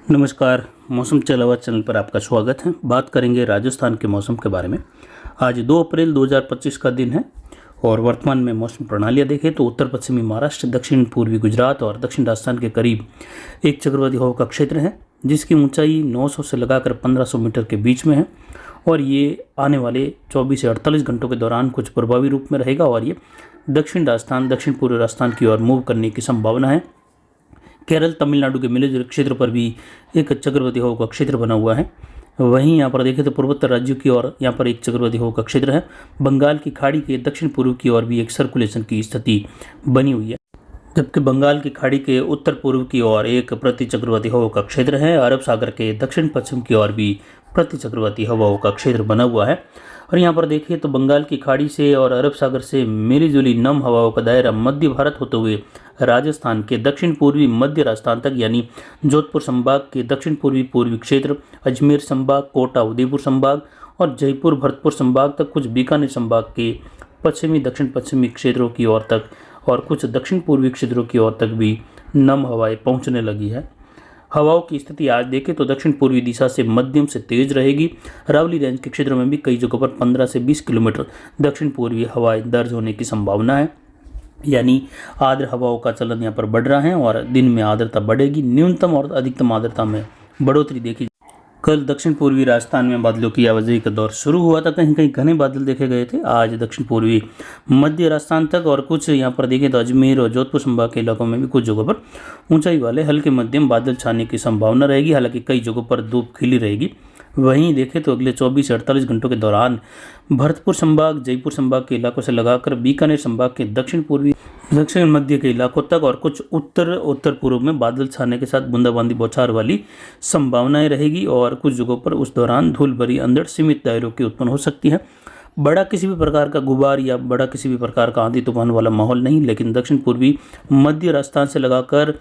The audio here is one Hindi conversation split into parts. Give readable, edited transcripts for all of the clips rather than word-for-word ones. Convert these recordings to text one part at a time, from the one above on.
नमस्कार। मौसम के अलावा चैनल पर आपका स्वागत है। बात करेंगे राजस्थान के मौसम के बारे में। आज 2 अप्रैल 2025 का दिन है और वर्तमान में मौसम प्रणालियाँ देखें तो उत्तर पश्चिमी महाराष्ट्र, दक्षिण पूर्वी गुजरात और दक्षिण राजस्थान के करीब एक चक्रवाती हवा का क्षेत्र है जिसकी ऊंचाई 900 से लगाकर 1500 मीटर के बीच में है और ये आने वाले 24 से 48 घंटों के दौरान कुछ प्रभावी रूप में रहेगा और ये दक्षिण राजस्थान, दक्षिण पूर्व राजस्थान की ओर मूव करने की संभावना है। केरल, तमिलनाडु के मिले जुले क्षेत्र पर भी एक चक्रवाती हवा का क्षेत्र बना हुआ है। वहीं यहाँ पर देखें तो पूर्वोत्तर राज्यों की ओर यहाँ पर एक चक्रवाती हवा का क्षेत्र है। बंगाल की खाड़ी के दक्षिण पूर्व की ओर भी एक सर्कुलेशन की स्थिति बनी हुई है, जबकि बंगाल की खाड़ी के उत्तर पूर्व की ओर एक प्रति चक्रवाती हवा का क्षेत्र है। अरब सागर के दक्षिण पश्चिम की ओर भी प्रति चक्रवाती हवाओं का क्षेत्र बना हुआ है। और यहाँ पर देखिए तो बंगाल की खाड़ी से और अरब सागर से मिली जुली नम हवाओं का दायरा मध्य भारत होते हुए राजस्थान के दक्षिण पूर्वी मध्य राजस्थान तक यानी जोधपुर संभाग के दक्षिण पूर्वी पूर्वी क्षेत्र, अजमेर संभाग, कोटा उदयपुर संभाग और जयपुर भरतपुर संभाग तक, कुछ बीकानेर संभाग के पश्चिमी दक्षिण पश्चिमी क्षेत्रों की ओर तक और कुछ दक्षिण पूर्वी क्षेत्रों की ओर तक भी नम हवाएं पहुंचने लगी है। हवाओं की स्थिति आज देखें तो दक्षिण पूर्वी दिशा से मध्यम से तेज रहेगी। अरावली रेंज के क्षेत्र में भी कई जगहों पर 15 से 20 किलोमीटर दक्षिण पूर्वी हवाएं दर्ज होने की संभावना है, यानी आर्द्र हवाओं का चलन यहाँ पर बढ़ रहा है और दिन में आर्द्रता बढ़ेगी। न्यूनतम और अधिकतम आर्द्रता में बढ़ोतरी देखी। कल दक्षिण पूर्वी राजस्थान में बादलों की आवाजाही का दौर शुरू हुआ था। कहीं कहीं घने बादल देखे गए थे। आज दक्षिण पूर्वी मध्य राजस्थान तक और कुछ यहाँ पर देखें तो अजमेर और जोधपुर संभाग के इलाकों में भी कुछ जगहों पर ऊंचाई वाले हल्के मध्यम बादल छाने की संभावना रहेगी। हालांकि कई जगहों पर धूप खिली रहेगी। वहीं देखें तो अगले 24 से 48 घंटों के दौरान भरतपुर संभाग, जयपुर संभाग के इलाकों से लगाकर बीकानेर संभाग के दक्षिण पूर्वी दक्षिण मध्य के इलाकों तक और कुछ उत्तर पूर्व में बादल छाने के साथ बूंदाबांदी बौछार वाली संभावनाएं रहेगी और कुछ जगहों पर उस दौरान धूल भरी अंधड़ सीमित दायरों की उत्पन्न हो सकती है। बड़ा किसी भी प्रकार का गुबार या बड़ा किसी भी प्रकार का आंधी तूफान वाला माहौल नहीं, लेकिन दक्षिण पूर्वी मध्य राजस्थान से लगाकर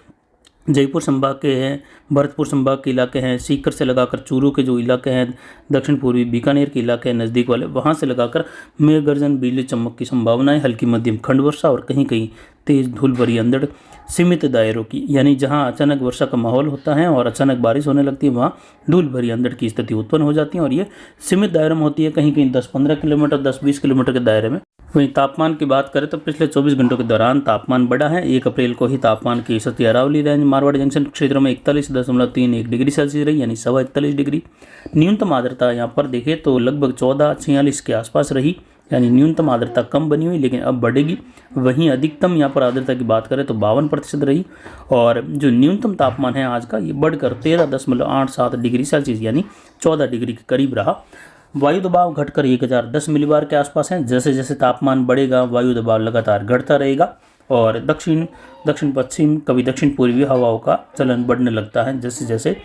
जयपुर संभाग के हैं, भरतपुर संभाग के इलाके हैं, सीकर से लगाकर चूरू के जो इलाके हैं, दक्षिण पूर्वी बीकानेर के इलाके हैं नज़दीक वाले, वहां से लगाकर मेघ गर्जन, बिजली चमक की संभावनाएं, हल्की मध्यम खंड वर्षा और कहीं कहीं तेज धूल भरी अंधड़ सीमित दायरों की, यानी जहां अचानक वर्षा का माहौल होता है और अचानक बारिश होने लगती है वहां धूल भरी अंधड़ की स्थिति उत्पन्न हो जाती है और ये सीमित दायरे में होती है, कहीं कहीं 10-15 किलोमीटर, 10-20 किलोमीटर के दायरे में। वहीं तापमान की बात करें तो पिछले 24 घंटों के दौरान तापमान बढ़ा है। 1 अप्रैल को ही तापमान की स्थिति अरावली रेंज, मारवाड़ी जंक्शन क्षेत्र में 41.31 डिग्री सेल्सियस रही, यानी 41 डिग्री। न्यूनतम आर्द्रता यहाँ पर देखें तो लगभग 14-46 के आसपास रही, यानी न्यूनतम आर्द्रता कम बनी हुई लेकिन अब बढ़ेगी। वहीं अधिकतम यहाँ पर आर्द्रता की बात करें तो 52% रही और जो न्यूनतम तापमान है आज का ये बढ़कर 13.87 डिग्री सेल्सियस यानी 14 डिग्री के करीब रहा। वायु दबाव घटकर 1010 मिलीबार के आसपास है। जैसे जैसे तापमान बढ़ेगा वायु दबाव लगातार घटता रहेगा और दक्षिण पश्चिम, कभी दक्षिण पूर्वी हवाओं का चलन बढ़ने लगता है। जैसे जैसे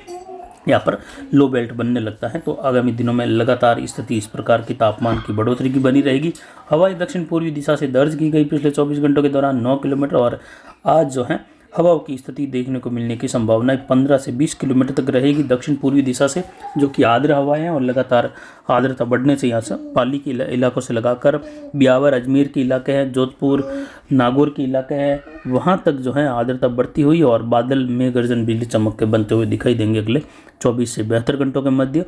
यहाँ पर लो बेल्ट बनने लगता है तो आगामी दिनों में लगातार स्थिति इस प्रकार की तापमान की बढ़ोतरी की बनी रहेगी। हवाएं दक्षिण पूर्वी दिशा से दर्ज की गई पिछले 24 घंटों के दौरान 9 किलोमीटर और आज जो है हवाओं की स्थिति देखने को मिलने की संभावना 15 से 20 किलोमीटर तक रहेगी दक्षिण पूर्वी दिशा से, जो कि आर्द्र हवाएं हैं और लगातार आर्द्रता बढ़ने से यहाँ से पाली के इलाकों से लगाकर ब्यावर, अजमेर के इलाके हैं, जोधपुर, नागौर के इलाके हैं, वहाँ तक जो है आर्द्रता बढ़ती हुई और बादल में गर्जन बिजली चमक के बनते हुए दिखाई देंगे अगले 24 से 72 घंटों के मध्य।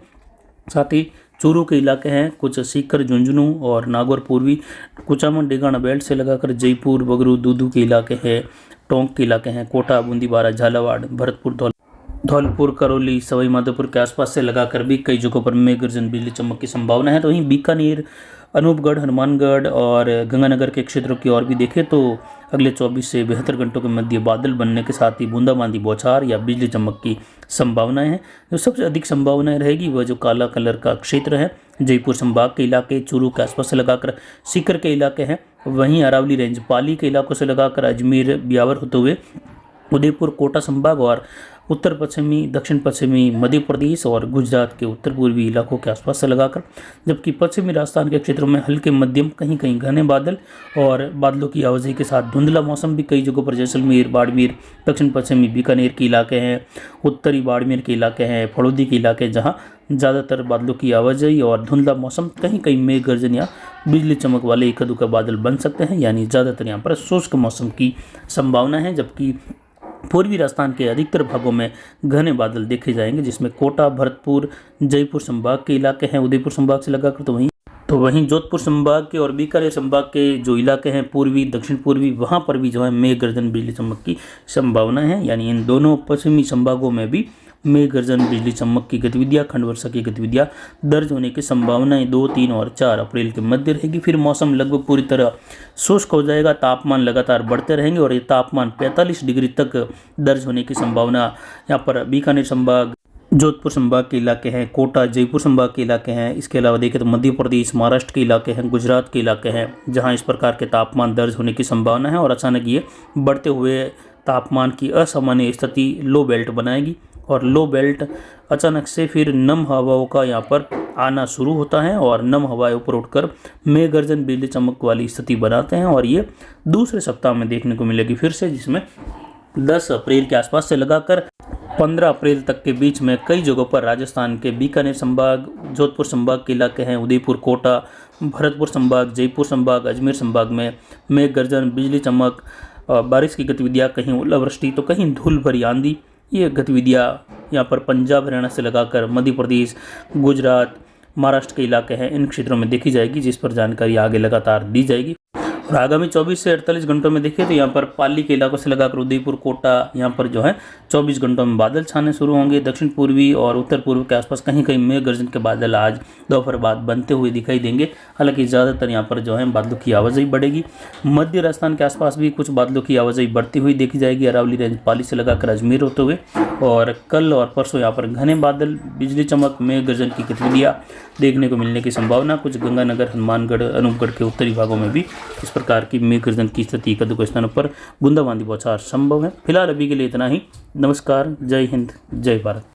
साथ ही चूरू के इलाके हैं, कुछ सीकर, झुंझुनू और नागौर पूर्वी कुचामन डेगाना बेल्ट से लगाकर जयपुर, बगरू, दूदू के इलाके हैं, टोंक के इलाके हैं, कोटा, बूंदीबारा, झालावाड़, भरतपुर, धौलपुर, करौली, सवाई माधोपुर के आसपास से लगाकर भी कई जगहों पर मेघ गर्जन बिजली चमक की संभावना है। तो वहीं बीकानेर, अनूपगढ़, हनुमानगढ़ और गंगानगर के क्षेत्रों की ओर भी देखें तो अगले 24 से 72 घंटों के मध्य बादल बनने के साथ ही बूंदाबांदी बौछार या बिजली चमक की संभावनाएं हैं। जो सबसे अधिक संभावनाएं रहेगी वह जो काला कलर का क्षेत्र है, जयपुर संभाग के इलाके, चूरू के आसपास से लगाकर सीकर के इलाके हैं, वहीं अरावली रेंज, पाली के इलाकों से लगाकर अजमेर, ब्यावर होते हुए उदयपुर, कोटा संभाग और उत्तर पश्चिमी, दक्षिण पश्चिमी मध्य प्रदेश और गुजरात के उत्तर पूर्वी इलाकों के आसपास से लगाकर, जबकि पश्चिमी राजस्थान के क्षेत्रों में हल्के मध्यम, कहीं कहीं घने बादल और बादलों की आवाजाही के साथ धुंधला मौसम भी कई जगहों पर, जैसलमेर, बाड़मेर, दक्षिण पश्चिमी बीकानेर के इलाके हैं, उत्तरी बाड़मेर के इलाके हैं, फड़ौदी के इलाके जहाँ ज़्यादातर बादलों की आवाजाही और धुंधला मौसम, कहीं कहीं मेघ गर्जन या बिजली चमक वाले इक्का दुक्का बादल बन सकते हैं, यानी ज़्यादातर यहाँ पर शुष्क मौसम की संभावना है। जबकि पूर्वी राजस्थान के अधिकतर भागों में घने बादल देखे जाएंगे, जिसमें कोटा, भरतपुर, जयपुर संभाग के इलाके हैं उदयपुर संभाग से लगाकर, तो वहीं जोधपुर संभाग के और बीकानेर संभाग के जो इलाके हैं पूर्वी दक्षिण पूर्वी, वहां पर भी जो है मेघ गर्जन बिजली चमक की संभावना है। यानी इन दोनों पश्चिमी संभागों में भी मेघ गर्जन बिजली चमक की गतिविधियां, खंड वर्षा की गतिविधियां दर्ज होने की संभावनाएं 2, 3 और 4 अप्रैल के मध्य रहेगी। फिर मौसम लगभग पूरी तरह शुष्क हो जाएगा, तापमान लगातार बढ़ते रहेंगे और ये तापमान 45 डिग्री तक दर्ज होने की संभावना यहाँ पर बीकानेर संभाग, जोधपुर संभाग के इलाके हैं, कोटा, जयपुर संभाग के इलाके हैं। इसके अलावा देखें तो मध्य प्रदेश, महाराष्ट्र के इलाके हैं, गुजरात के इलाके हैं, जहां इस प्रकार के तापमान दर्ज होने की संभावना है। और अचानक ये बढ़ते हुए तापमान की असामान्य स्थिति लो बेल्ट बनाएगी और लो बेल्ट अचानक से फिर नम हवाओं का यहाँ पर आना शुरू होता है और नम हवाएं ऊपर उठकर मेघ गर्जन बिजली चमक वाली स्थिति बनाते हैं। और ये दूसरे सप्ताह में देखने को मिलेगी फिर से, जिसमें 10 अप्रैल के आसपास से लगाकर 15 अप्रैल तक के बीच में कई जगहों पर राजस्थान के बीकानेर संभाग, जोधपुर संभाग के इलाके हैं, उदयपुर, कोटा, भरतपुर संभाग, जयपुर संभाग, अजमेर संभाग में मेघ गर्जन बिजली चमक, बारिश की गतिविधियां, कहीं ओलावृष्टि तो कहीं धूल भरी आंधी, ये गतिविधियां यहाँ पर पंजाब, हरियाणा से लगाकर मध्य प्रदेश, गुजरात, महाराष्ट्र के इलाके हैं, इन क्षेत्रों में देखी जाएगी, जिस पर जानकारी आगे लगातार दी जाएगी। और आगामी 24 से 48 घंटों में देखिए तो यहाँ पर पाली के इलाकों से लगाकर उदयपुर, कोटा, यहाँ पर जो है 24 घंटों में बादल छाने शुरू होंगे। दक्षिण पूर्वी और उत्तर पूर्व के आसपास कहीं कहीं मेघ गर्जन के बादल आज दोपहर बाद बनते हुए दिखाई देंगे। हालांकि ज़्यादातर यहाँ पर जो है बादलों की आवाजाही बढ़ेगी। मध्य राजस्थान के आसपास भी कुछ बादलों की आवाजाही बढ़ती हुई देखी जाएगी, अरावली रेंज पाली से लगाकर अजमेर होते हुए। और कल और परसों यहाँ पर घने बादल, बिजली चमक, मेघ गर्जन की गतिविधियाँ देखने को मिलने की संभावना। कुछ गंगानगर, हनुमानगढ़, अनूपगढ़ के उत्तरी भागों में भी इस प्रकार की मेघ गर्जन की स्थिति, कदों स्थानों पर बूंदाबांदी बौछार संभव है। फिलहाल अभी के लिए इतना ही। नमस्कार, जय हिंद, जय भारत।